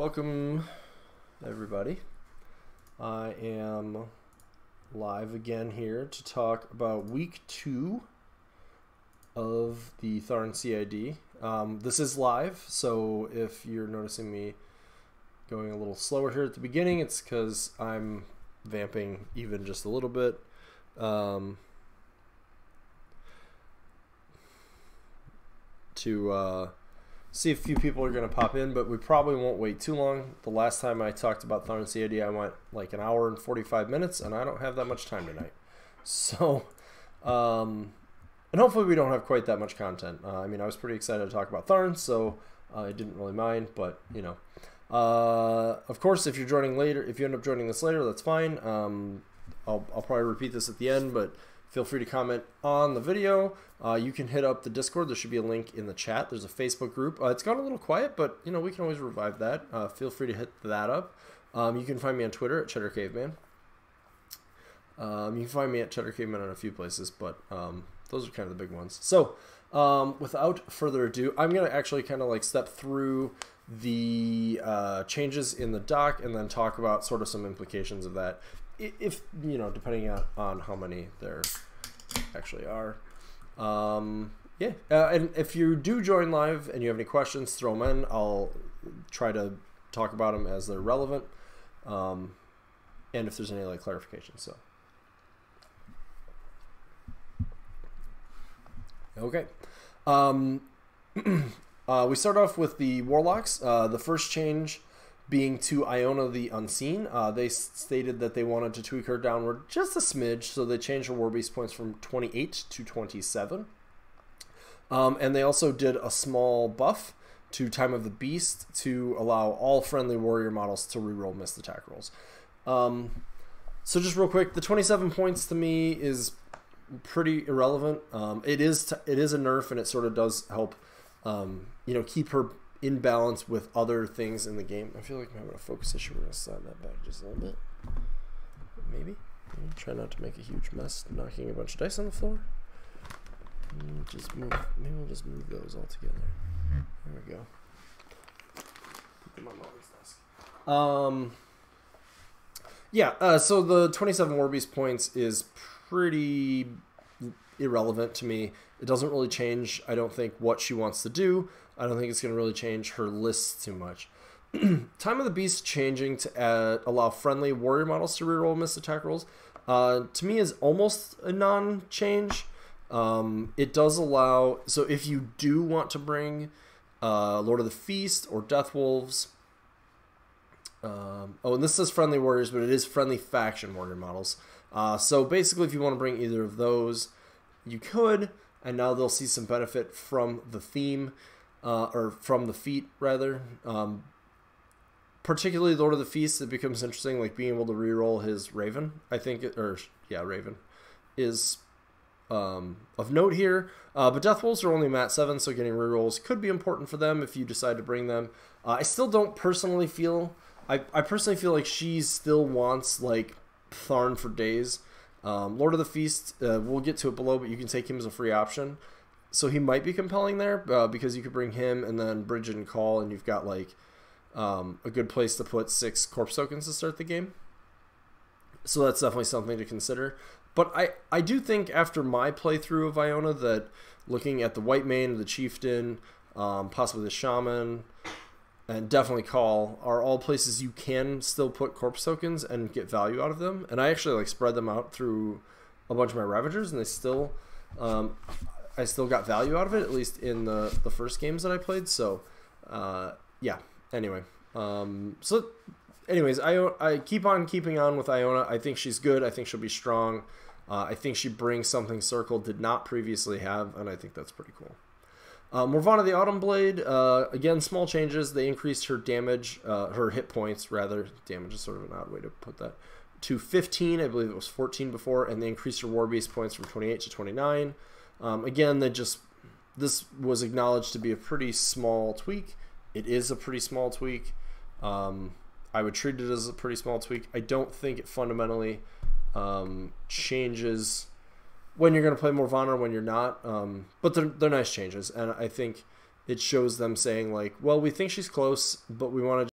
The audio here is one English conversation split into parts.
Welcome, everybody. I am live again here to talk about week 2 of the Tharn CID. This is live, so if you're noticing me going a little slower here at the beginning, it's because I'm vamping even just a little bit. To see if a few people are going to pop in, but we probably won't wait too long. The last time I talked about Tharn CID, I went like an hour and 45 minutes, and I don't have that much time tonight. So, and hopefully we don't have quite that much content. I mean, I was pretty excited to talk about Tharn, so I didn't really mind, but, you know. Of course, if you're joining later, if you end up joining this later, that's fine. I'll probably repeat this at the end, but feel free to comment on the video. You can hit up the Discord. There should be a link in the chat. There's a Facebook group. It's gone a little quiet, but you know we can always revive that. Feel free to hit that up. You can find me on Twitter at Cheddar Caveman. You can find me at Cheddar Caveman on a few places, but those are kind of the big ones. So without further ado, I'm going to actually kind of like step through the changes in the doc and then talk about sort of some implications of that, if you know, depending on how many there actually are. Yeah, and if you do join live and you have any questions, throw them in. I'll try to talk about them as they're relevant, and if there's any like clarification. So okay. We start off with the Warlocks. The first change being to Iona the Unseen. They stated that they wanted to tweak her downward just a smidge, so they changed her War Beast points from 28 to 27. And they also did a small buff to Time of the Beast to allow all friendly warrior models to reroll missed attack rolls. So just real quick, the 27 points to me is pretty irrelevant. It is a nerf, and it sort of does help you know, keep her in balance with other things in the game. I feel like I'm having a focus issue. We're going to slide that back just a little bit. Maybe. Try not to make a huge mess knocking a bunch of dice on the floor. Just move. Maybe we'll just move those all together. There we go. Put them on Molly's desk. Yeah, so the 27 War Beast points is pretty irrelevant to me. It doesn't really change, I don't think, what she wants to do. I don't think it's going to really change her list too much. Time of the Beast changing to allow friendly warrior models to reroll missed attack rolls, to me is almost a non-change. It does allow, so if you do want to bring Lord of the Feast or Death Wolves, oh, and this says friendly warriors, but it is friendly faction warrior models. So basically, if you want to bring either of those, you could, and now they'll see some benefit from the theme, or from the feat, rather. Particularly Lord of the Feast, it becomes interesting, like being able to reroll his Raven, I think, Raven, is of note here. But Death Wolves are only mat 7, so getting rerolls could be important for them if you decide to bring them. I still don't personally feel, I personally feel like she still wants, like, Tharn for days. Lord of the Feast, we'll get to it below, but you can take him as a free option. So he might be compelling there, because you could bring him and then Bridget and Call, and you've got like a good place to put 6 corpse tokens to start the game. So that's definitely something to consider. But I do think after my playthrough of Iona that looking at the White Mane, the Chieftain, possibly the Shaman, and definitely Call are all places you can still put corpse tokens and get value out of them. And I actually like spread them out through a bunch of my Ravagers, and they still, I still got value out of it, at least in the first games that I played. So, yeah. Anyway, so, anyways, I keep on keeping on with Iona. I think she's good. I think she'll be strong. I think she brings something Circle did not previously have, and I think that's pretty cool. Morvana the Autumn Blade, again, small changes. They increased her damage, her hit points, rather. Damage is sort of an odd way to put that. To 15, I believe it was 14 before, and they increased her War Beast points from 28 to 29. Again, this was acknowledged to be a pretty small tweak. It is a pretty small tweak. I would treat it as a pretty small tweak. I don't think it fundamentally changes when you're going to play Morvana or when you're not. But they're nice changes, and I think it shows them saying like, well, we think she's close, but we want to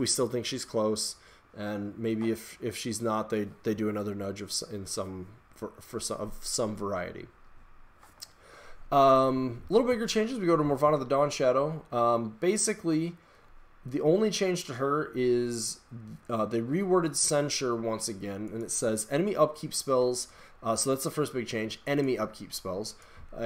we still think she's close, and maybe if she's not, they do another nudge of some variety. Little bigger changes. We go to Morvana the Dawn Shadow. Basically, the only change to her is they reworded Censure once again, and it says enemy upkeep spells. So that's the first big change. Enemy upkeep spells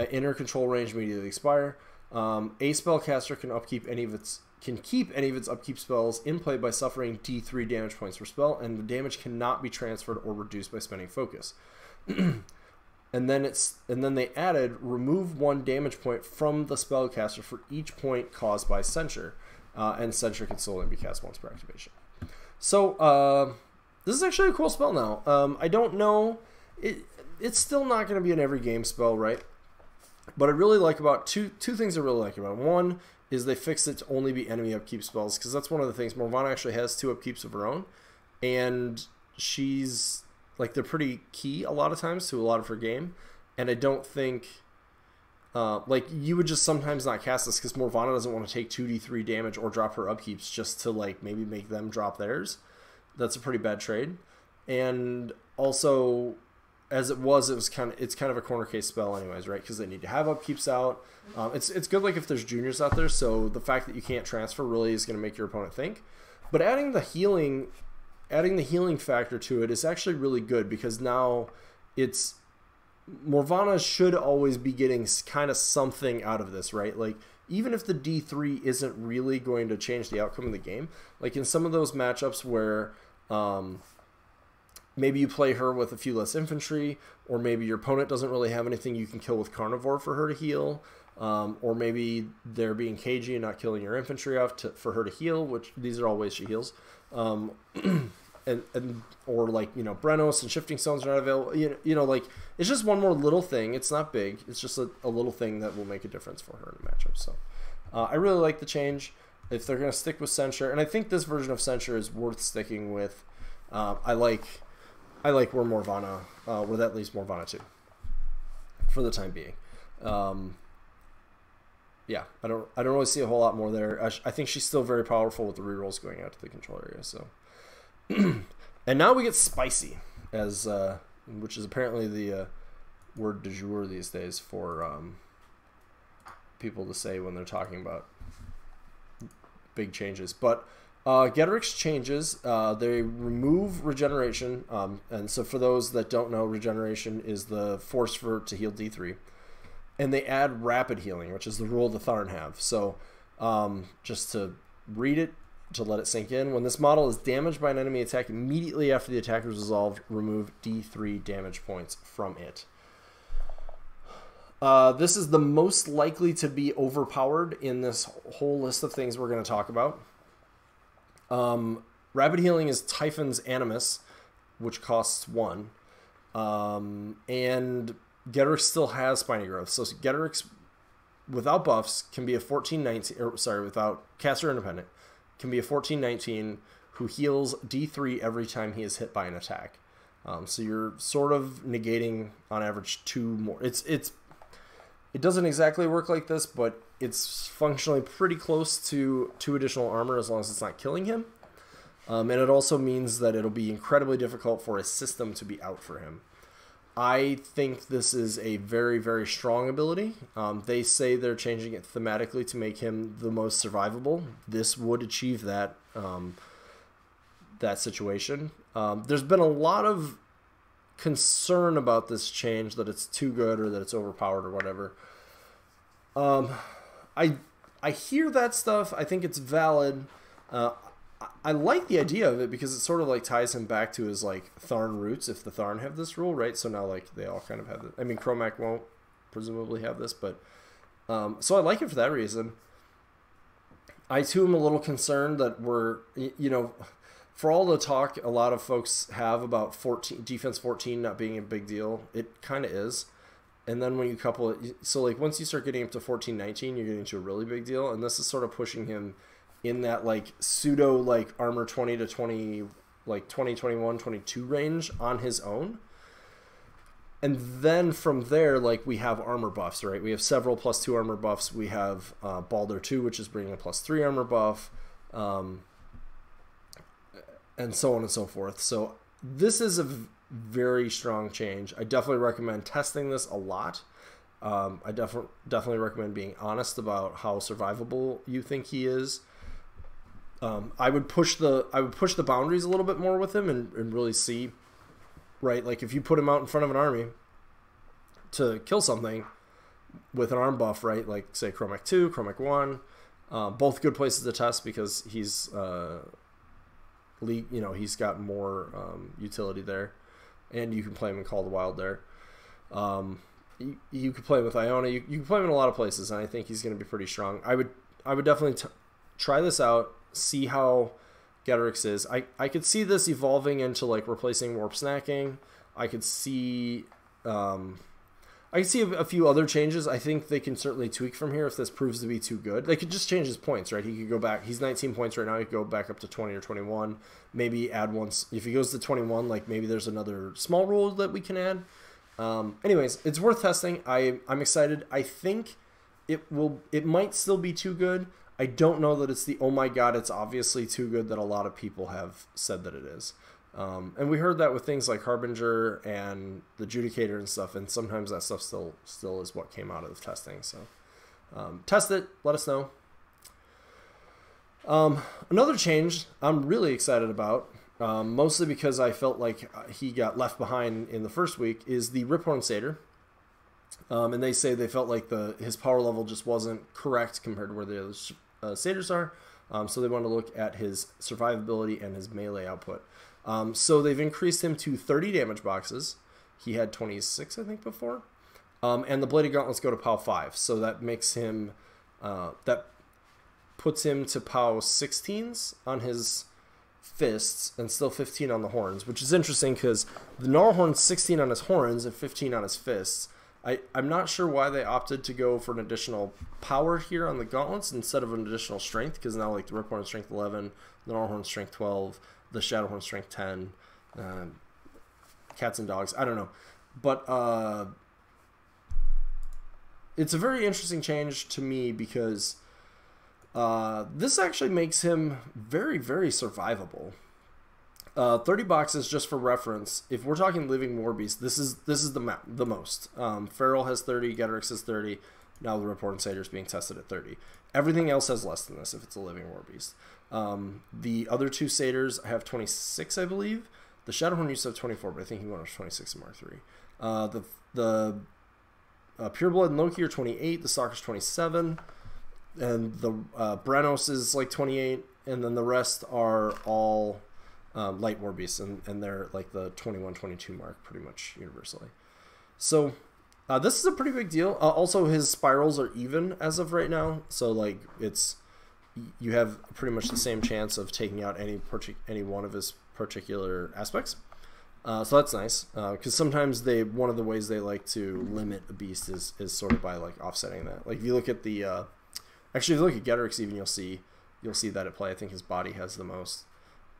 in her control range immediately expire. A spellcaster can keep any of its upkeep spells in play by suffering D3 damage points per spell, and the damage cannot be transferred or reduced by spending focus. And then they added remove 1 damage point from the spellcaster for each point caused by Censure, and Censure can still only be cast once per activation. So this is actually a cool spell now. I don't know, it's still not going to be an every game spell, right? But I really like about two things I really like about it. One is they fixed it to only be enemy upkeep spells, because that's one of the things. Morvana actually has 2 upkeeps of her own, and she's like, they're pretty key a lot of times to a lot of her game, and I don't think like you would just sometimes not cast this because Morvana doesn't want to take 2d3 damage or drop her upkeeps just to like maybe make them drop theirs. That's a pretty bad trade. And also, as it's kind of a corner case spell anyways, right? Because they need to have upkeeps out. It's good like if there's juniors out there, so the fact that you can't transfer really is going to make your opponent think. But adding the healing factor to it is actually really good, because now it's Morvana should always be getting kind of something out of this, right? Like, even if the D3 isn't really going to change the outcome of the game, like in some of those matchups where maybe you play her with a few less infantry, or maybe your opponent doesn't really have anything you can kill with Carnivore for her to heal, or maybe they're being cagey and not killing your infantry off for her to heal, which these are all ways she heals. Or like, you know, Brenos and Shifting Stones are not available. You know, like, it's just one more little thing. It's not big. It's just a little thing that will make a difference for her in a matchup. So I really like the change. If they're going to stick with Censure, and I think this version of Censure is worth sticking with. I like where Morvana, where that leaves Morvana too, for the time being. Yeah, I don't really see a whole lot more there. I think she's still very powerful with the rerolls going out to the control area. So. And now we get spicy, as which is apparently the word du jour these days for people to say when they're talking about big changes. But Gedric's changes, they remove regeneration, and so for those that don't know, regeneration is the force to heal D3, and they add rapid healing, which is the rule the Tharn have. So just to read it, to let it sink in. When this model is damaged by an enemy attack, immediately after the attack is resolved, remove D3 damage points from it. This is the most likely to be overpowered in this whole list of things we're going to talk about. Rapid healing is Typhon's Animus, which costs 1. And Gedric still has Spiny Growth. So Gedric's, without buffs, can be a 14-19, or sorry, without caster independent, can be a 14-19 who heals D3 every time he is hit by an attack. So you're sort of negating on average 2 more. It doesn't exactly work like this, but it's functionally pretty close to 2 additional armor as long as it's not killing him. And it also means that it'll be incredibly difficult for a system to be out for him. I think this is a very, very strong ability. They say they're changing it thematically to make him the most survivable. This would achieve that that situation. There's been a lot of concern about this change, that it's too good or that it's overpowered or whatever. I hear that stuff. I think it's valid. I like the idea of it because it sort of like ties him back to his like Tharn roots, if the Tharn have this rule, right? So now like they all kind of have it. I mean, Chromac won't presumably have this, but so I like it for that reason. I too am a little concerned that we're, you know, for all the talk a lot of folks have about defense 14 not being a big deal, it kind of is. And then when you couple it, so like once you start getting up to 14-19, you're getting to a really big deal, and this is sort of pushing him in that like pseudo like armor 20 to 20, like 20, 21, 22 range on his own. And then from there, like we have armor buffs, right? We have several +2 armor buffs. We have Baldur 2, which is bringing a +3 armor buff. and so on and so forth. So this is a very strong change. I definitely recommend testing this a lot. I definitely recommend being honest about how survivable you think he is. I would push the boundaries a little bit more with him and really see, right? Like if you put him out in front of an army to kill something with an arm buff, right? Like say Chromac 2, Chromac 1, both good places to test because he's he's got more utility there, and you can play him in Call of the Wild there. You could play him with Iona. You can play him in a lot of places, and I think he's going to be pretty strong. I would definitely try this out, see how Getrix is. I could see this evolving into like replacing Warp Snacking. I could see a few other changes. I think they can certainly tweak from here if this proves to be too good. They could just change his points, right? He could go back. He's 19 points right now. He could go back up to 20 or 21. Maybe add once. If he goes to 21, like maybe there's another small rule that we can add. Anyways, it's worth testing. I'm excited. I think it might still be too good. I don't know that it's the, oh my god, it's obviously too good that a lot of people have said that it is. And we heard that with things like Harbinger and the Judicator and stuff, and sometimes that stuff still is what came out of the testing. So test it, let us know. Another change I'm really excited about, mostly because I felt like he got left behind in the first week, is the Riphorn Satyr. And they say they felt like his power level just wasn't correct compared to where the other Satyrs are. So they wanted to look at his survivability and his melee output. So they've increased him to 30 damage boxes. He had 26, I think, before. And the Bladed Gauntlets go to POW 5. So that makes him, that puts him to POW 16s on his fists and still 15 on the horns, which is interesting because the Gnarlhorn's 16 on his horns and 15 on his fists. I'm not sure why they opted to go for an additional power here on the gauntlets instead of an additional strength, because now like the Riphorn strength 11, the Gnarlhorn strength 12, the Shadowhorn strength 10, cats and dogs, I don't know. But it's a very interesting change to me because this actually makes him very, very survivable. 30 boxes, just for reference. If we're talking living war beast, this is the most. Feral has 30, Getrix has 30. Now the Riphorn Satyr is being tested at 30. Everything else has less than this if it's a living war beast. The other two Satyrs have 26, I believe. The Shadowhorn used to have 24, but I think he went up to 26 in Mark 3. The Pureblood and Loki are 28. The Stalker's 27. And the Brenos is like 28. And then the rest are all light war beasts, and they're like the 21, 22 mark pretty much universally. So this is a pretty big deal. Also, his spirals are even as of right now, so like you have pretty much the same chance of taking out any one of his particular aspects. So that's nice, because sometimes one of the ways they like to limit a beast is sort of by like offsetting that. Like if you look at actually if you look at Getrix, even you'll see that at play. I think his body has the most.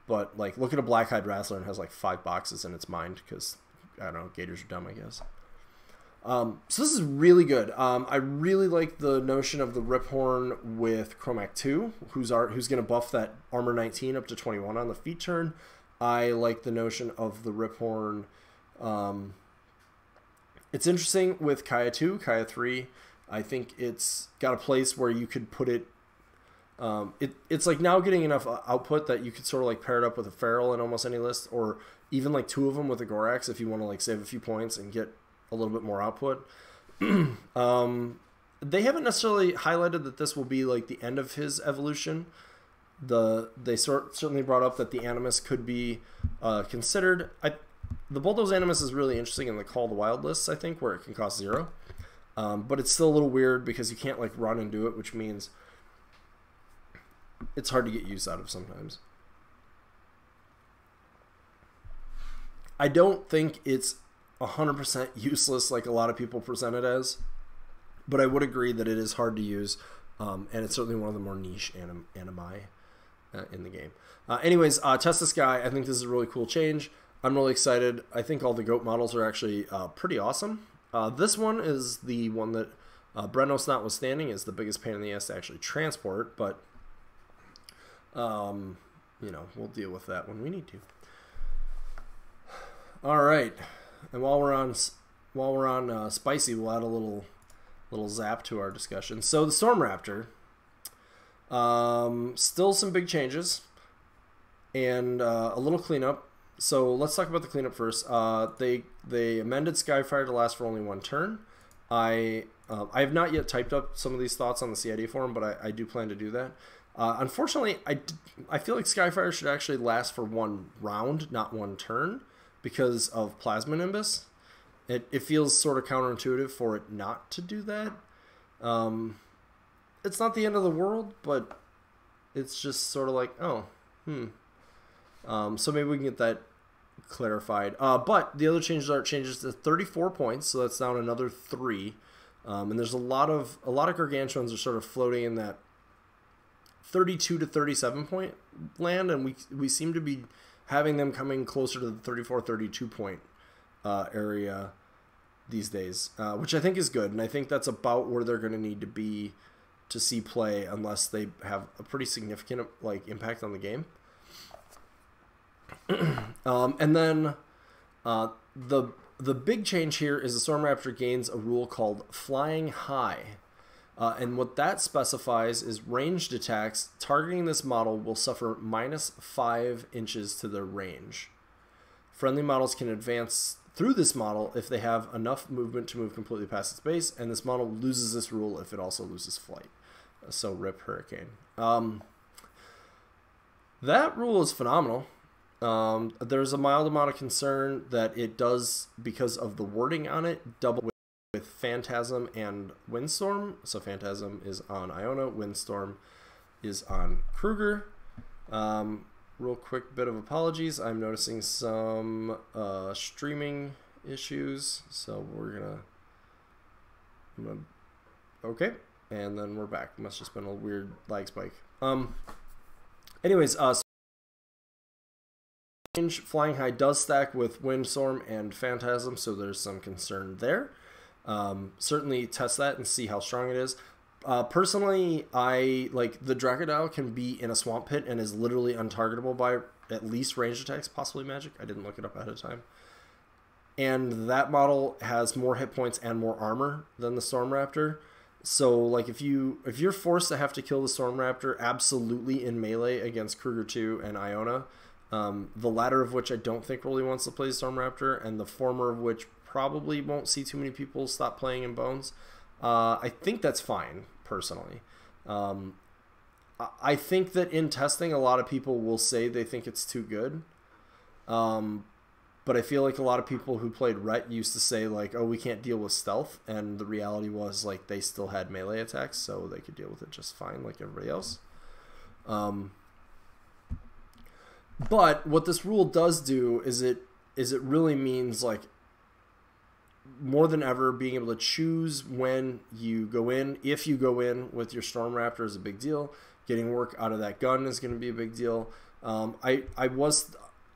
But, like, look at a Blackhide Wrestler and has, like, 5 boxes in its mind because, I don't know, Gators are dumb, I guess. So this is really good. I really like the notion of the Riphorn with Chromac 2, who's going to buff that Armor 19 up to 21 on the feat turn. I like the notion of the Riphorn. It's interesting with Kaya 2, Kaya 3. I think it's got a place where you could put it. It's like now getting enough output that you could sort of like pair it up with a Feral in almost any list, or even like 2 of them with a Gorax if you want to like save a few points and get a little bit more output. They haven't necessarily highlighted that this will be like the end of his evolution. They certainly brought up that the Animus could be considered. The Bulldoze Animus is really interesting in the Call of the Wild lists, I think, where it can cost 0. But it's still a little weird because you can't like run and do it, which means it's hard to get use out of sometimes. I don't think it's 100% useless like a lot of people present it as, but I would agree that it is hard to use, and it's certainly one of the more niche animi in the game. Anyways, test this guy. I think this is a really cool change. I'm really excited. I think all the goat models are actually pretty awesome. This one is the one that, Brenos notwithstanding, is the biggest pain in the ass to actually transport, but you know, we'll deal with that when we need to. All right, and while we're on spicy, we'll add a little zap to our discussion. So the Storm Raptor, still some big changes and a little cleanup. So let's talk about the cleanup first. They amended Skyfire to last for only 1 turn. I have not yet typed up some of these thoughts on the CID forum, but I do plan to do that. Unfortunately, I feel like Skyfire should actually last for 1 round, not 1 turn, because of Plasma Nimbus. It feels sort of counterintuitive for it not to do that. It's not the end of the world, but it's just sort of like, oh, so maybe we can get that clarified. But the other changes are changes to 34 points, so that's down another 3. And there's a lot of gargantuans are sort of floating in that 32 to 37 point land, and we seem to be having them coming closer to the 34, 32 point area these days, which I think is good, and I think that's about where they're going to need to be to see play, unless they have a pretty significant like impact on the game. And then the big change here is the Storm Raptor gains a rule called Flying High. And what that specifies is ranged attacks targeting this model will suffer -5 inches to their range. Friendly models can advance through this model if they have enough movement to move completely past its base, and this model loses this rule if it also loses flight. So rip Hurricane. That rule is phenomenal. There's a mild amount of concern that it does, because of the wording on it, double with Phantasm and Windstorm. So Phantasm is on Iona, Windstorm is on Kruger. Real quick bit of apologies. I'm noticing some streaming issues, so I'm gonna okay, and then we're back. Must just been a weird lag spike. Anyways, Flying High does stack with Windstorm and Phantasm, so there's some concern there. Certainly test that and see how strong it is. Personally, I like the Dracodile can be in a swamp pit and is literally untargetable by at least ranged attacks, possibly magic. I didn't look it up ahead of time. And that model has more hit points and more armor than the Storm Raptor. So like if you're forced to have to kill the Storm Raptor absolutely in melee against Kruger 2 and Iona, the latter of which I don't think really wants to play Storm Raptor, and the former of which probably won't see too many people stop playing in Bones, I think that's fine, personally. I think that in testing, a lot of people will say they think it's too good. But I feel like a lot of people who played Ret used to say, like, oh, we can't deal with stealth. And the reality was, like, they still had melee attacks, so they could deal with it just fine like everybody else. But what this rule does do is it really means, like, more than ever, being able to choose when you go in. If you go in with your Storm Raptor is a big deal. Getting work out of that gun is going to be a big deal. I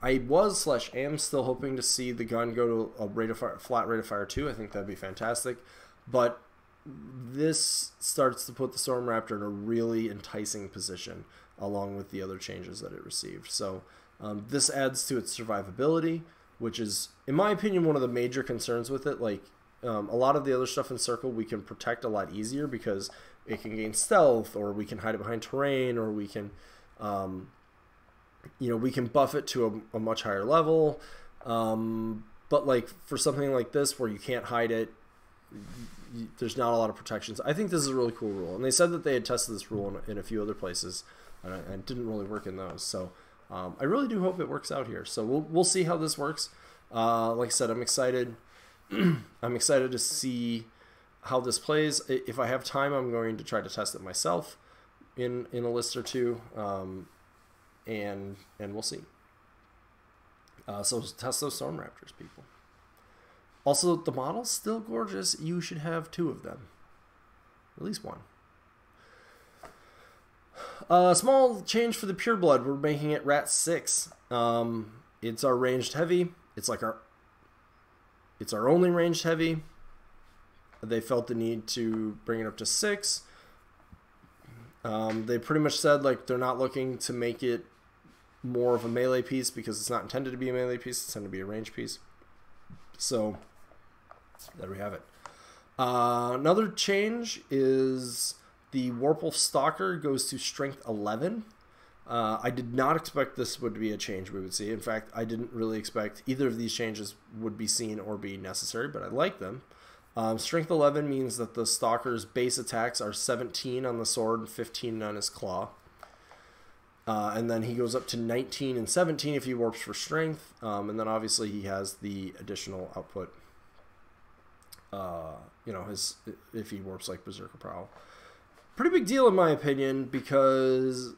am still hoping to see the gun go to a flat rate of fire 2. I think that'd be fantastic. But this starts to put the Storm Raptor in a really enticing position, along with the other changes that it received. So this adds to its survivability, which is, in my opinion, one of the major concerns with it. Like, a lot of the other stuff in Circle we can protect a lot easier because it can gain stealth, or we can hide it behind terrain, or we can, we can buff it to a much higher level. But like for something like this where you can't hide it, there's not a lot of protections. I think this is a really cool rule, and they said that they had tested this rule in a few other places, and it didn't really work in those. So I really do hope it works out here. So we'll see how this works. Like I said, I'm excited. I'm excited to see how this plays. If I have time, I'm going to try to test it myself in a list or two, and we'll see. So test those Storm Raptors, people. Also, the model's still gorgeous. You should have 2 of them, at least 1. Small change for the Pureblood. We're making it Rat 6. It's our ranged heavy. It's our only ranged heavy. They felt the need to bring it up to 6. They pretty much said, like, they're not looking to make it more of a melee piece because it's not intended to be a melee piece. It's intended to be a range piece. So there we have it. Another change is the Warpwolf Stalker goes to Strength 11. I did not expect this would be a change we would see. In fact, I didn't really expect either of these changes would be seen or be necessary, but I like them. Strength 11 means that the Stalker's base attacks are 17 on the sword and 15 on his claw. And then he goes up to 19 and 17 if he warps for strength. And then obviously he has the additional output, you know, if he warps like Berserker Prowl. Pretty big deal in my opinion, because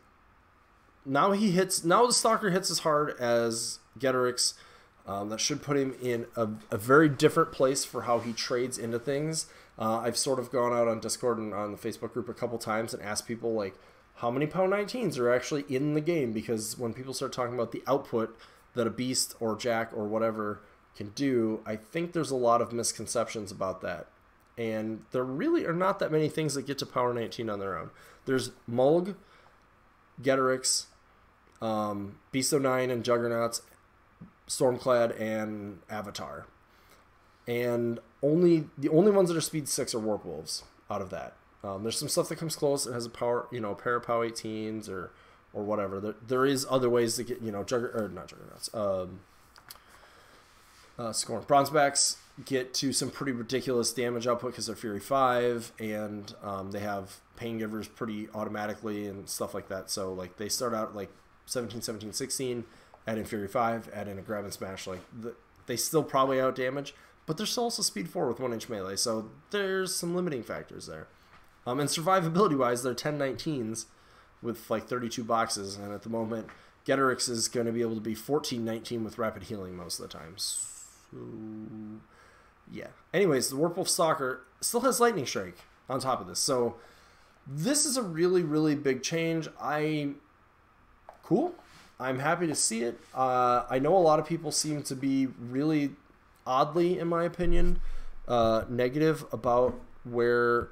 now the Stalker hits as hard as Getorix. That should put him in a very different place for how he trades into things. I've sort of gone out on Discord and on the Facebook group a couple times and asked people, like, how many Pow 19s are actually in the game? Because when people start talking about the output that a Beast or Jack or whatever can do, I think there's a lot of misconceptions about that. And there really are not that many things that get to Power 19 on their own. There's Mulg, Getorix, Beast 09 and Juggernauts, Stormclad, and Avatar. And the only ones that are speed 6 are Warpwolves out of that. There's some stuff that comes close. It has a power, you know, a pair of Pow 18s or whatever. There is other ways to get, you know, not Juggernauts. Scorn. Bronzebacks get to some pretty ridiculous damage output because they're Fury 5, and they have Pain Givers pretty automatically and stuff like that. So, like, they start out like 17, 17, 16, add in Fury 5, add in a Grab and Smash. Like, they still probably out damage, but they're still also speed 4 with 1-inch melee. So there's some limiting factors there. And survivability-wise, they're 10-19s with like 32 boxes, and at the moment, Getorix is going to be able to be 14-19 with rapid healing most of the time. So, yeah. Anyways, the Warpwolf Stalker still has Lightning Strike on top of this. So this is a really, really big change. Cool. I'm happy to see it. I know a lot of people seem to be really oddly, in my opinion, negative about where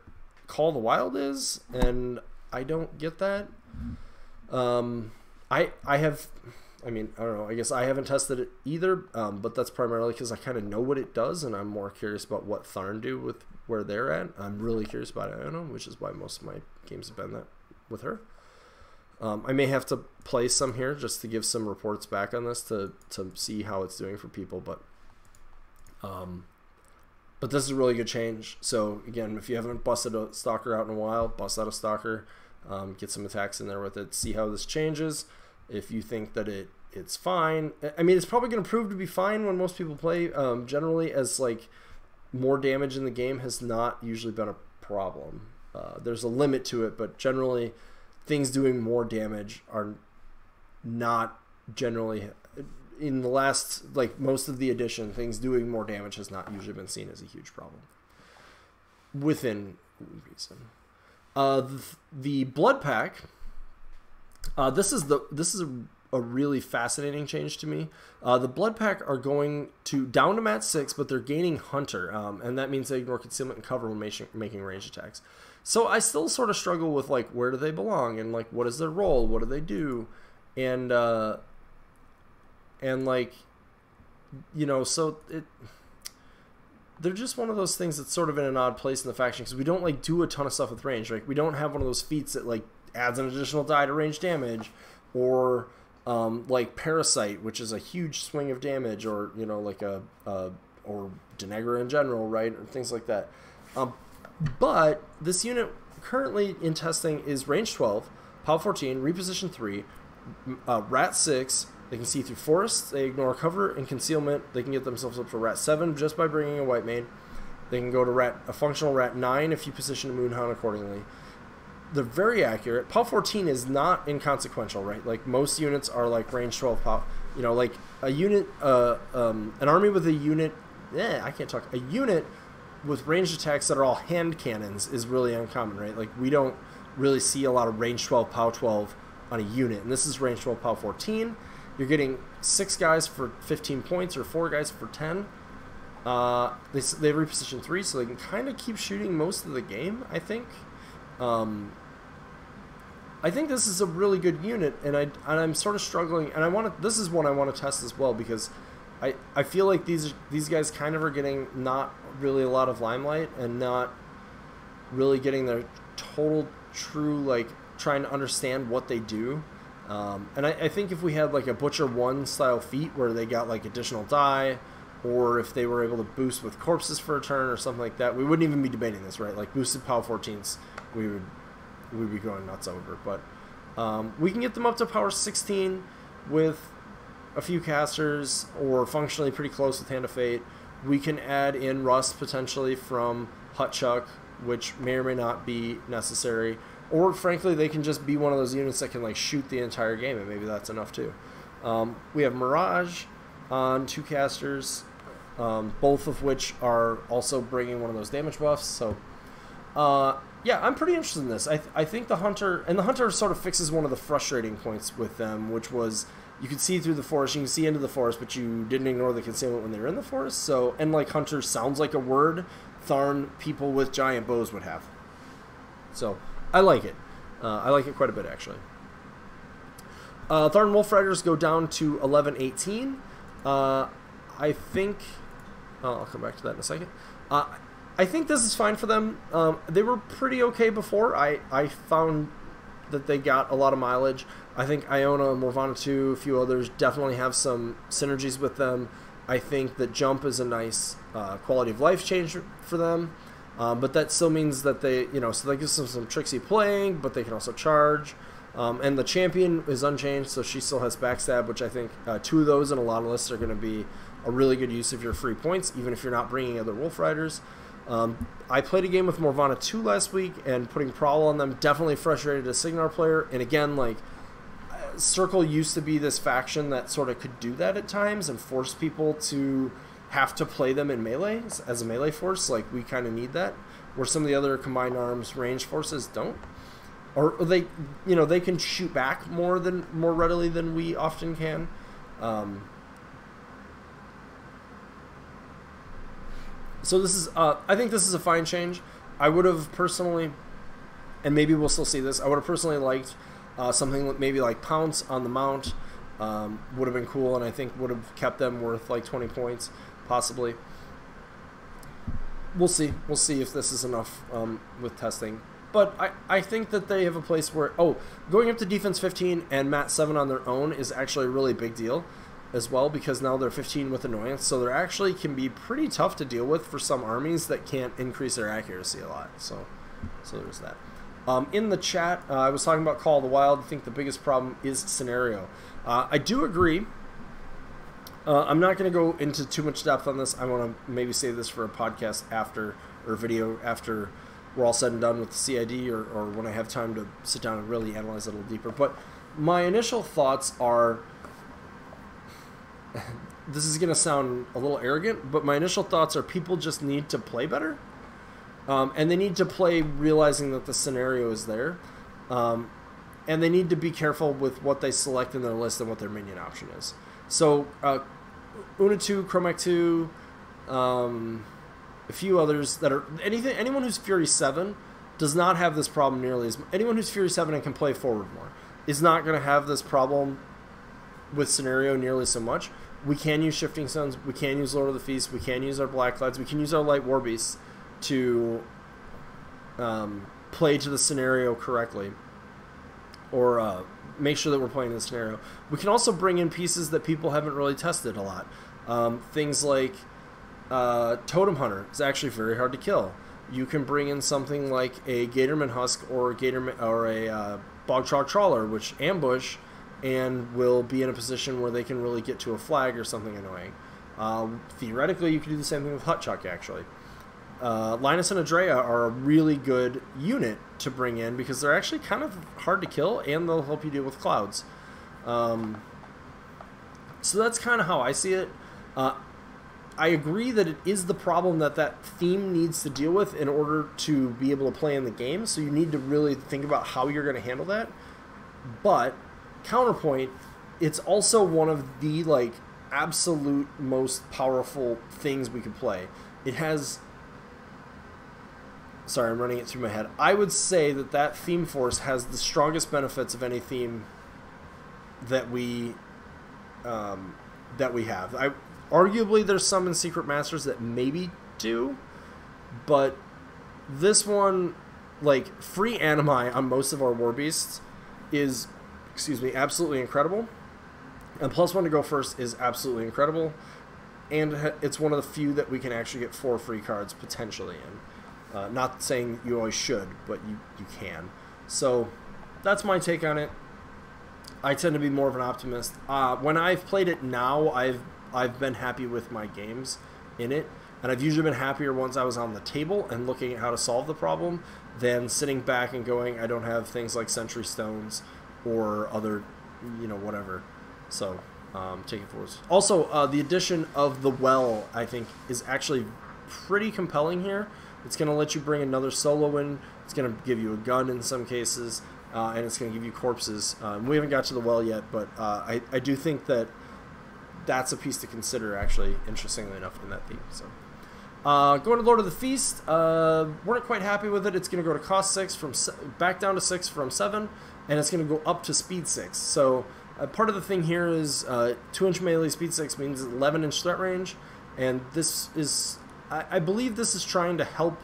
Call of the Wild is, and I don't get that. I don't know. I guess I haven't tested it either, but that's primarily because I kind of know what it does, and I'm more curious about what Tharn do with where they're at. I'm really curious about Iono, which is why most of my games have been that with her. I may have to play some here just to give some reports back on this to see how it's doing for people, but this is a really good change. So again, if you haven't busted a Stalker out in a while, bust out a Stalker, get some attacks in there with it, see how this changes. If you think that it's fine, I mean, it's probably going to prove to be fine when most people play. Generally, as like more damage in the game has not usually been a problem. There's a limit to it, but generally, things doing more damage are not generally, in the last, like, most of the edition, things doing more damage has not usually been seen as a huge problem within reason. The Blood Pack, this is a really fascinating change to me. The Blood Pack are going down to mat 6, but they're gaining Hunter, and that means they ignore concealment and cover when making ranged attacks. So I still sort of struggle with, like, where do they belong, and, like, what is their role, what do they do, and like, you know, so they're just one of those things that's sort of in an odd place in the faction, because we don't, like, do a ton of stuff with range, right? We don't have one of those feats that, like, adds an additional die to range damage, or like Parasite, which is a huge swing of damage, or, you know, like or Denegra in general, right, or things like that. But this unit currently in testing is range 12, POW 14, reposition 3, rat 6. They can see through forests, they ignore cover and concealment. They can get themselves up to rat 7 just by bringing a white mane. They can go to a functional rat 9 if you position a Moonhound accordingly. They're very accurate. POW 14 is not inconsequential, right? Like, most units are like range 12 POW. You know, like a unit, an army with a unit, a unit with ranged attacks that are all hand cannons is really uncommon, right? Like, we don't really see a lot of range 12 POW 12 on a unit, and this is range 12 POW 14. You're getting 6 guys for 15 points or 4 guys for 10. They reposition 3, so they can kind of keep shooting most of the game, I think. I think this is a really good unit, and I'm sort of struggling, and this is one I want to test as well, because I feel like these guys kind of are getting not really a lot of limelight and not really getting their total true, like, trying to understand what they do. And I think if we had like a Butcher 1 style feat where they got like additional die, or if they were able to boost with corpses for a turn or something like that, we wouldn't even be debating this, right? Like boosted power 14s, we'd be going nuts over. But we can get them up to power 16 with a few casters, or functionally pretty close with Hand of Fate. We can add in Rust potentially from Hut Chuck, which may or may not be necessary. Or, frankly, they can just be one of those units that can like shoot the entire game, and maybe that's enough too. We have Mirage on 2 casters, both of which are also bringing one of those damage buffs. So, yeah, I'm pretty interested in this. I think the Hunter, and the Hunter sort of fixes one of the frustrating points with them, which was you could see through the forest, you can see into the forest, but you didn't ignore the concealment when they were in the forest. So, and like Hunter sounds like a word Tharn people with giant bows would have. So, I like it. I like it quite a bit, actually. Tharn Wolf Riders go down to 11-18. I think... I'll come back to that in a second. I think this is fine for them. They were pretty okay before. I found that they got a lot of mileage. I think Iona, Morvana 2, a few others definitely have some synergies with them. I think that Jump is a nice quality of life change for them. But that still means that they, so that gives them some tricksy playing, but they can also charge. And the champion is unchanged, so she still has backstab, which I think 2 of those in a lot of lists are going to be a really good use of your free points, even if you're not bringing other Wolf Riders. I played a game with Morvana 2 last week, and putting Prowl on them definitely frustrated a Signar player. And again, like, Circle used to be this faction that sort of could do that at times and force people to have to play them in melee as a melee force. Like, we kind of need that, where some of the other combined arms range forces don't, or they they can shoot back more readily than we often can. So this is I think this is a fine change. I would have personally, and maybe we'll still see this, I would have personally liked something maybe like Pounce on the mount. Would have been cool, and I think would have kept them worth like 20 points possibly. We'll see if this is enough with testing, but I think that they have a place where going up to defense 15 and mat 7 on their own is actually a really big deal as well, because now they're 15 with annoyance, so they're actually can be pretty tough to deal with for some armies that can't increase their accuracy a lot. So there's that. In the chat, I was talking about Call of the Wild. I think the biggest problem is scenario. I do agree. I'm not going to go into too much depth on this. I want to maybe save this for a podcast after, or video after we're all said and done with the CID, or when I have time to sit down and really analyze it a little deeper. But my initial thoughts are, this is going to sound a little arrogant, but my initial thoughts are people just need to play better. And they need to play realizing that the scenario is there. And they need to be careful with what they select in their list and what their minion option is. So, Una 2, Chromac 2, a few others that are... Anyone who's Fury 7 does not have this problem nearly as... Anyone who's Fury 7 and can play forward more is not going to have this problem with scenario nearly so much. We can use Shifting Suns, we can use Lord of the Feast, we can use our Blackclads, we can use our Light War Beasts to play to the scenario correctly, or make sure that we're playing the scenario. We can also bring in pieces that people haven't really tested a lot. Things like Totem Hunter is actually very hard to kill. You can bring in something like a Gatorman Husk or a Bog Trog Trawler, which ambush and will be in a position where they can really get to a flag or something annoying. Theoretically, you could do the same thing with Hut Chuck, actually. Linus and Adrea are a really good unit to bring in because they're actually kind of hard to kill, and they'll help you deal with clouds. So that's kind of how I see it. I agree that it is the problem that theme needs to deal with in order to be able to play in the game, so you need to really think about how you're going to handle that. But counterpoint, it's also one of the like absolute most powerful things we could play. It has sorry, I'm running it through my head. I would say that that theme force has the strongest benefits of any theme that we have. Arguably, there's some in Secret Masters that maybe do, but this one, like, free Animi on most of our War Beasts is, excuse me, absolutely incredible. And +1 to go first is absolutely incredible. And it's one of the few that we can actually get 4 free cards potentially in. Not saying you always should, but you can. So that's my take on it. I tend to be more of an optimist. When I've played it now, I've been happy with my games in it. And I've usually been happier once I was on the table and looking at how to solve the problem than sitting back and going, I don't have things like Sentry Stones or other, you know, whatever. So, take it forward. Also, the addition of the well, I think, is actually pretty compelling here. It's going to let you bring another solo in. It's going to give you a gun in some cases, and it's going to give you corpses. We haven't got to the well yet, but I do think that that's a piece to consider, actually, interestingly enough, in that theme. So, going to Lord of the Feast, weren't quite happy with it. It's going to go to cost 6 from back down to 6 from 7, and it's going to go up to speed 6. So part of the thing here is 2-inch melee speed 6 means 11-inch threat range, and this is, I believe this is trying to help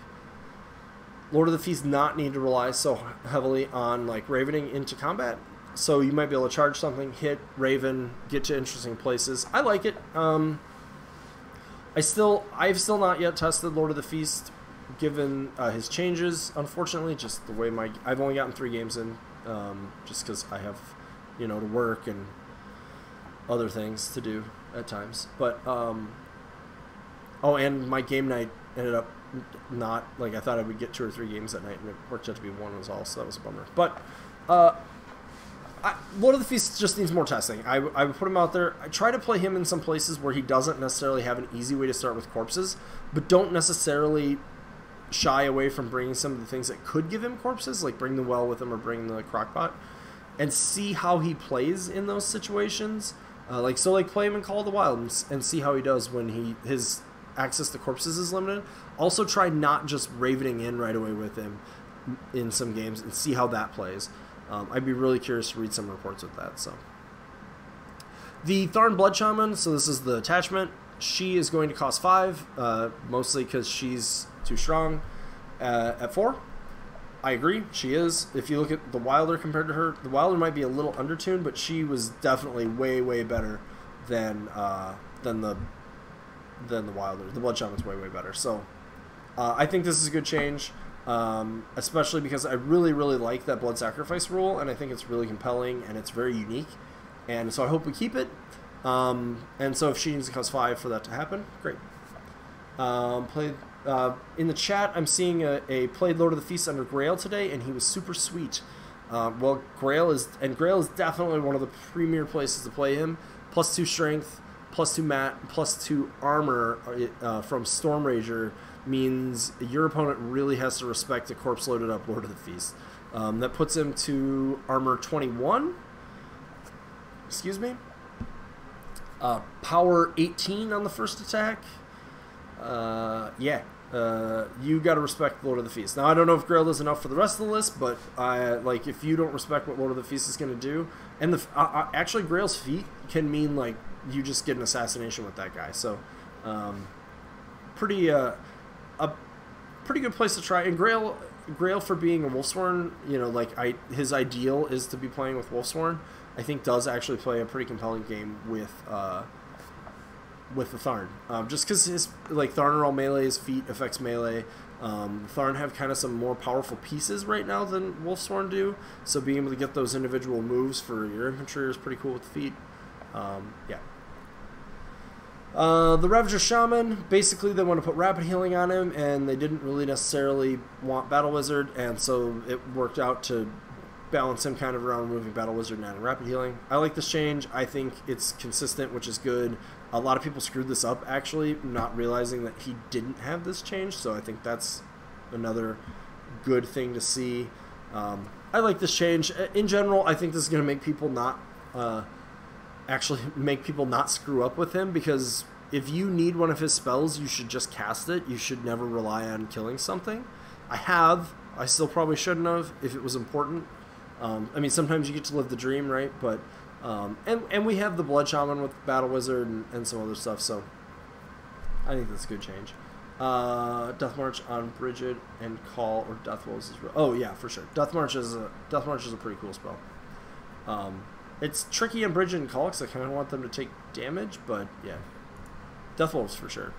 Lord of the Feast not need to rely so heavily on like ravening into combat. So you might be able to charge something, hit, raven, get to interesting places. I like it. I've still not yet tested Lord of the Feast, given his changes. Unfortunately, just the way I've only gotten 3 games in, just because I have, you know, to work and other things to do at times. But oh, and my game night ended up not like I thought I would get 2 or 3 games that night, and it worked out to be 1 was all, so that was a bummer. But Lord of the Feast just needs more testing. I would put him out there. I try to play him in some places where he doesn't necessarily have an easy way to start with corpses, but don't necessarily shy away from bringing some of the things that could give him corpses, like bring the well with him or bring the crockpot, and see how he plays in those situations. Play him in Call of the Wild and see how he does when his access to corpses is limited. Also try not just ravening in right away with him in some games and see how that plays. I'd be really curious to read some reports with that. So, the Tharn Blood Shaman, so this is the attachment. She is going to cost 5, mostly because she's too strong at 4. I agree, she is. If you look at the Wilder compared to her, the Wilder might be a little undertuned, but she was definitely way, way better than the Wilder. The Blood Shaman's way, way better. So, I think this is a good change. Especially because I really, really like that blood sacrifice rule, and I think it's really compelling, and it's very unique, and so I hope we keep it, and so if she needs to cost 5 for that to happen, great. In the chat, I'm seeing a played Lord of the Feast under Grail today, and he was super sweet. Well, Grail is definitely one of the premier places to play him, +2 strength, +2 mat, +2 armor from Storm Rager, means your opponent really has to respect a corpse loaded up Lord of the Feast. That puts him to armor 21. Excuse me. Power 18 on the first attack. You got to respect Lord of the Feast. Now I don't know if Grail does enough for the rest of the list, but like if you don't respect what Lord of the Feast is going to do, and actually Grail's feat can mean like you just get an assassination with that guy. So a pretty good place to try. And Grail for being a Wolfsworn, you know, like his ideal is to be playing with Wolfsworn. I think does actually play a pretty compelling game with the Tharn. Just because his Tharn are all melee, his feat affects melee. Tharn have kind of some more powerful pieces right now than Wolfsworn do, so being able to get those individual moves for your infantry is pretty cool with the feat. Yeah. The Ravager Shaman, basically they want to put Rapid Healing on him, and they didn't really necessarily want Battle Wizard, and so it worked out to balance him kind of around removing Battle Wizard and adding Rapid Healing. I like this change. I think it's consistent, which is good. A lot of people screwed this up, actually, not realizing that he didn't have this change, so I think that's another good thing to see. I like this change. In general, I think this is going to make people not... actually make people not screw up with him, because if you need one of his spells, you should just cast it. You should never rely on killing something. I still probably shouldn't have if it was important. I mean, sometimes you get to live the dream, right? But and we have the Blood Shaman with Battle Wizard and some other stuff, so I think that's a good change. Death March on Bridget and Call or Death Wolves is oh yeah, for sure. Death March is a pretty cool spell. It's tricky on Bridget and Call because I kind of want them to take damage, but yeah, Death Wolves for sure.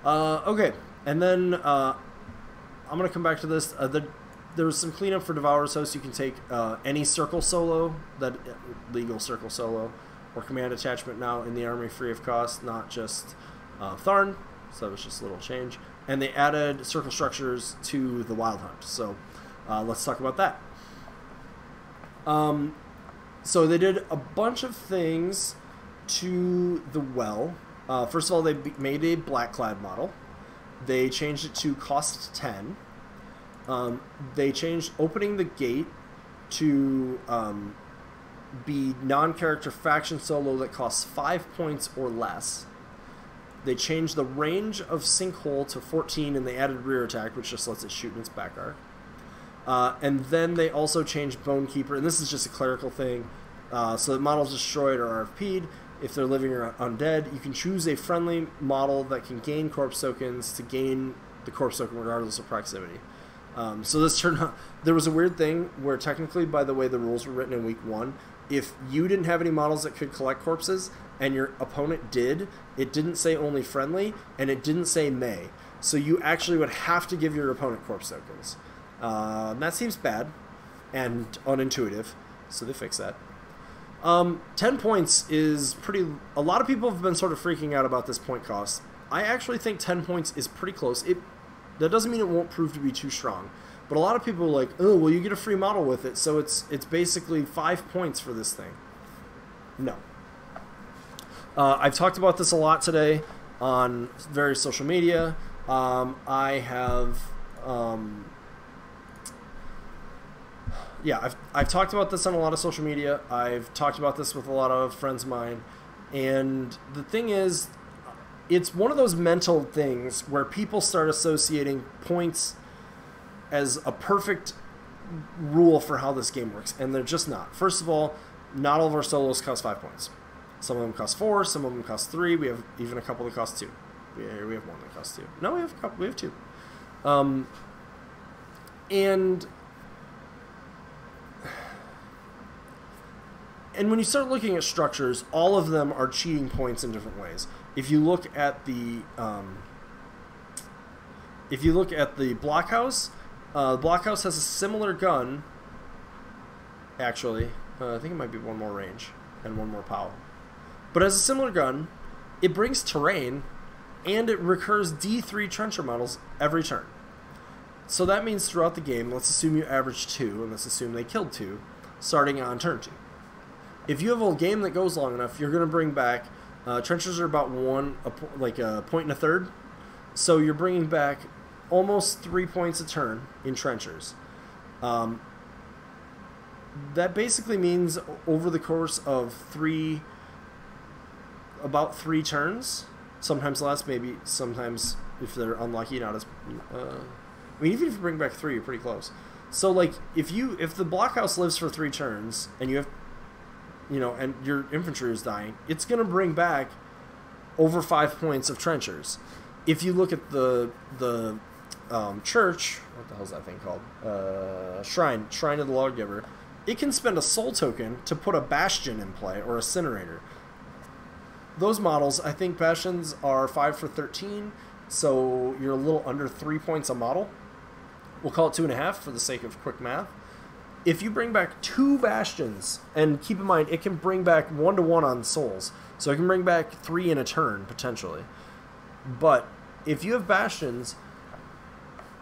Okay, and then I'm gonna come back to this. There was some cleanup for Devourer's Host. You can take any circle solo, that legal circle solo, or command attachment now in the army free of cost, not just Tharn. So it was just a little change. And they added circle structures to the Wild Hunt. So let's talk about that. So they did a bunch of things to the well. First of all, they made a Blackclad model. They changed it to cost 10. They changed opening the gate to be non-character faction solo that costs 5 points or less. They changed the range of Sinkhole to 14, and they added rear attack, which just lets it shoot in its back arc. And then they also changed Bonekeeper, and this is just a clerical thing. So that models destroyed or RFP'd, if they're living or undead, you can choose a friendly model that can gain corpse tokens to gain the corpse token regardless of proximity. So this turned out, there was a weird thing where technically, by the way the rules were written in week 1, if you didn't have any models that could collect corpses and your opponent did, it didn't say only friendly and it didn't say may. So you actually would have to give your opponent corpse tokens. That seems bad and unintuitive, so they fixed that. 10 points is pretty... A lot of people have been sort of freaking out about this point cost. I actually think 10 points is pretty close. That doesn't mean it won't prove to be too strong. But a lot of people are like, oh, well, you get a free model with it, so it's basically 5 points for this thing. No. I've talked about this a lot today on various social media. I have... yeah, I've talked about this on a lot of social media. I've talked about this with a lot of friends of mine. And the thing is, it's one of those mental things where people start associating points as a perfect rule for how this game works, and they're just not. First of all, not all of our solos cost 5 points. Some of them cost 4, some of them cost 3. We have even a couple that cost 2. We have one that costs 2. No, we have a couple. We have 2. And when you start looking at structures, all of them are cheating points in different ways. If you look at the blockhouse, blockhouse has a similar gun. Actually, I think it might be one more range and one more power, but it has a similar gun. It brings terrain, and it recurs D3 trencher models every turn. So that means throughout the game, let's assume you average 2, and let's assume they killed 2, starting on turn 2. If you have a game that goes long enough, you're going to bring back... trenchers are about a point and a third. So you're bringing back almost 3 points a turn in trenchers. That basically means over the course of about 3 turns, sometimes less, maybe sometimes if they're unlucky, not as... I mean, even if you bring back 3, you're pretty close. So, like, if the blockhouse lives for 3 turns, and you have... and your infantry is dying, it's going to bring back over 5 points of trenchers. If you look at the church, what the hell is that thing called? Shrine of the Lawgiver, it can spend a soul token to put a bastion in play, or a incinerator. Those models, I think bastions are 5 for 13, so you're a little under 3 points a model. We'll call it 2.5 for the sake of quick math. If you bring back 2 bastions, and keep in mind, it can bring back 1-to-1 on souls, so it can bring back 3 in a turn, potentially. But if you have bastions,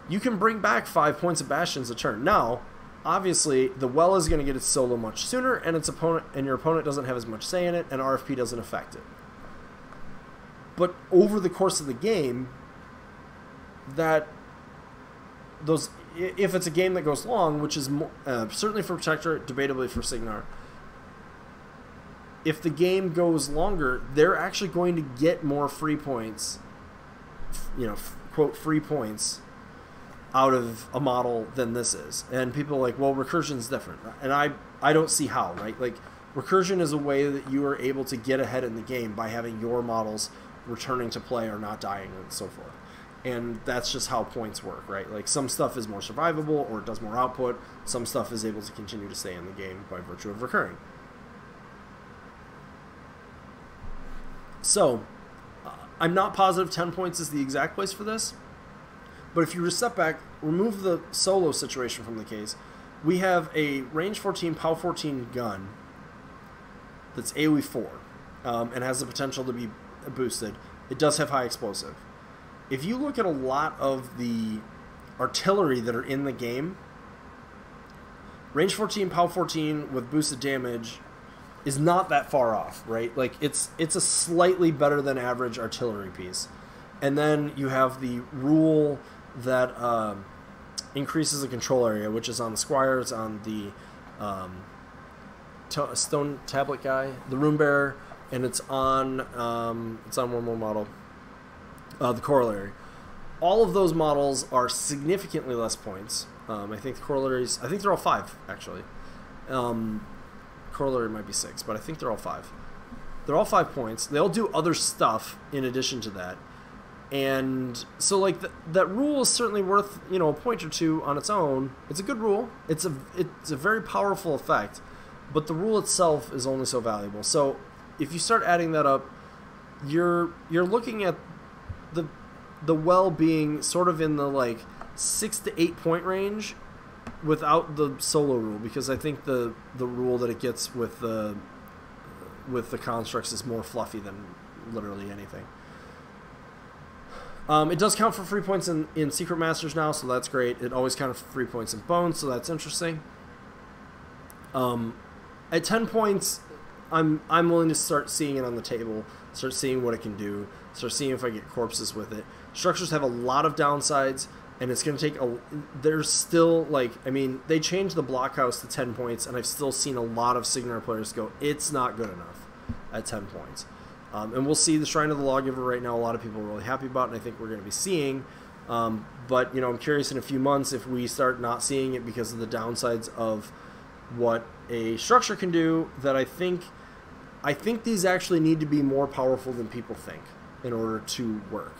you can bring back 5 points of bastions a turn. Now, obviously, the well is going to get its solo much sooner, and your opponent doesn't have as much say in it, and RFP doesn't affect it. But over the course of the game, if it's a game that goes long, which is certainly for Protector, debatably for Signar, if the game goes longer, they're actually going to get more free points, quote, free points, out of a model than this is. And people are like, well, recursion's different. And I don't see how, right? Like, recursion is a way that you are able to get ahead in the game by having your models returning to play or not dying and so forth. And that's just how points work, right? Like, some stuff is more survivable or it does more output. Some stuff is able to continue to stay in the game by virtue of recurring. So, I'm not positive 10 points is the exact place for this. But if you just step back, remove the solo situation from the case, we have a range 14, POW 14 gun that's AoE 4 and has the potential to be boosted. It does have high explosive. If you look at a lot of the artillery that are in the game, range 14, POW 14 with boosted damage is not that far off, right? Like, it's a slightly better than average artillery piece. And then you have the rule that increases the control area, which is on the Squire, it's on the Stone Tablet guy, the Rune Bearer, and it's on one more model, the Corollary. All of those models are significantly less points. I think the Corollaries, I think they're all 5, actually. Corollary might be 6, but I think they're all 5. They're all 5 points. They all do other stuff in addition to that. And so, like, that rule is certainly worth, you know, a point or two on its own. It's a good rule. It's a very powerful effect, but the rule itself is only so valuable. So if you start adding that up, you're looking at the well being sort of in the like 6 to 8 point range without the solo rule, because I think the rule that it gets with the constructs is more fluffy than literally anything. It does count for free points in Secret Masters now, so that's great. It always counted for free points in Bones, so that's interesting. At 10 points, I'm willing to start seeing it on the table, start seeing what it can do, start seeing if I get corpses with it. Structures have a lot of downsides, and it's going to take there's still, like, I mean, they changed the blockhouse to 10 points, and I've still seen a lot of Signar players go, it's not good enough at 10 points. And we'll see the Shrine of the Lawgiver right now. A lot of people are really happy about it, and I think we're going to be seeing. But, you know, I'm curious in a few months if we start not seeing it because of the downsides of what a structure can do, that I think these actually need to be more powerful than people think in order to work.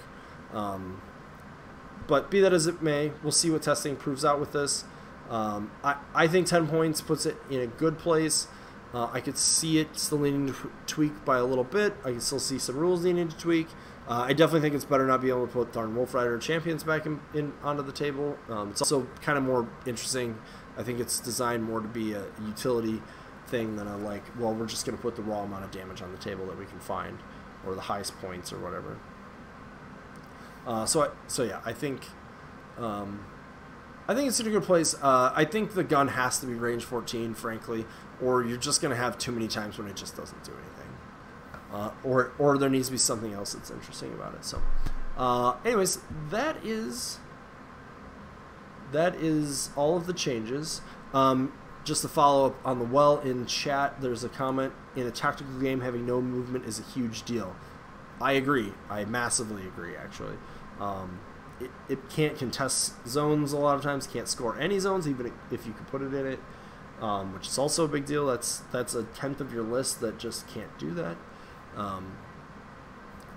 But be that as it may, we'll see what testing proves out with this. I think 10 points puts it in a good place. I could see it still needing to tweak by a little bit. I can still see some rules needing to tweak. I definitely think it's better not being able to put Tharn Wolf Rider champions back in onto the table. It's also kind of more interesting. I think it's designed more to be a utility thing than a, like, well, we're just going to put the raw amount of damage on the table that we can find, or the highest points or whatever. So yeah, I think it's in a good place. I think the gun has to be range 14, frankly, or you're just going to have too many times when it just doesn't do anything. Or there needs to be something else that's interesting about it. So, anyways, that is all of the changes. Just to follow up on the well in chat, there's a comment, in a tactical game, having no movement is a huge deal. I agree. I massively agree, actually. It can't contest zones a lot of times, can't score any zones, even if you could put it in it, which is also a big deal. That's a tenth of your list that just can't do that. I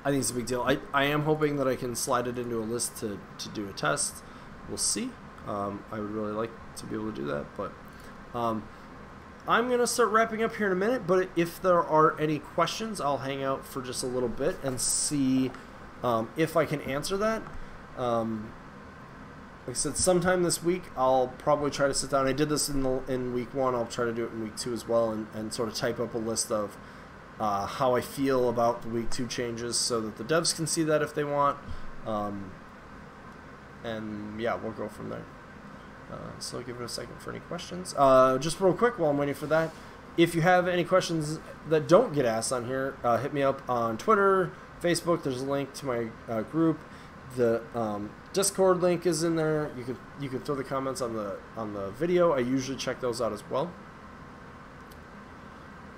think it's a big deal. I am hoping that I can slide it into a list to do a test. We'll see. I would really like to be able to do that, but I'm going to start wrapping up here in a minute, but if there are any questions, I'll hang out for just a little bit and see if I can answer that. Like I said, sometime this week, I'll probably try to sit down. I did this in week 1. I'll try to do it in week 2 as well, and sort of type up a list of how I feel about the week 2 changes so that the devs can see that if they want. And yeah, we'll go from there. So I'll give it a second for any questions. Just real quick while I'm waiting for that, if you have any questions that don't get asked on here, hit me up on Twitter, Facebook. There's a link to my group. The Discord link is in there. You can throw the comments on the video. I usually check those out as well.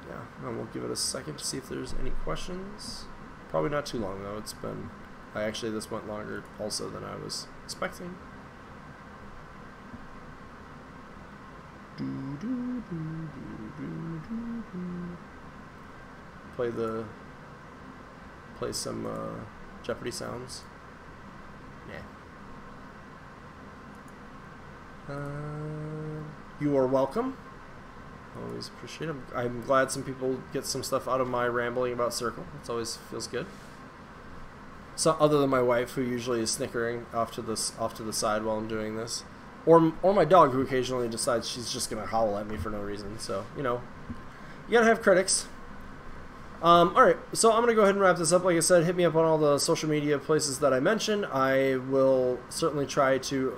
Yeah, and we'll give it a second to see if there's any questions. Probably not too long though. This went longer also than I was expecting. Play some Jeopardy sounds. Yeah. You are welcome. Always appreciate it. I'm glad some people get some stuff out of my rambling about Circle. It always feels good. So, other than my wife, who usually is snickering off to the side while I'm doing this, or my dog, who occasionally decides she's just gonna howl at me for no reason. So, you know, you gotta have critics. All right, so I'm gonna go ahead and wrap this up. Like I said, hit me up on all the social media places that I mentioned. I will certainly try to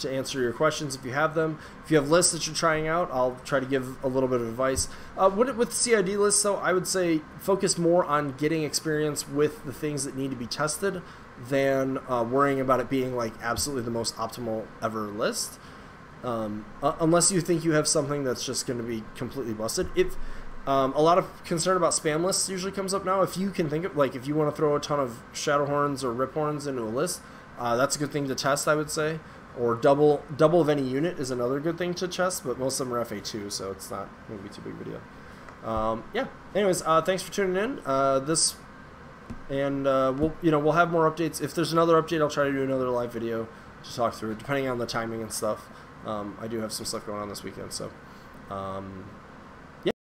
answer your questions if you have them. If you have lists that you're trying out, I'll try to give a little bit of advice. With CID lists, though, I would say focus more on getting experience with the things that need to be tested than worrying about it being like absolutely the most optimal ever list. Unless you think you have something that's just going to be completely busted. If a lot of concern about spam lists usually comes up now. If you can think of, like, if you want to throw a ton of Shadowhorns or Riphorns into a list, that's a good thing to test, I would say. Or double of any unit is another good thing to test, but most of them are FA2, so it's not going to be too big of a deal. Yeah. Anyways, thanks for tuning in. We'll have more updates. If there's another update, I'll try to do another live video to talk through it, depending on the timing and stuff. I do have some stuff going on this weekend, so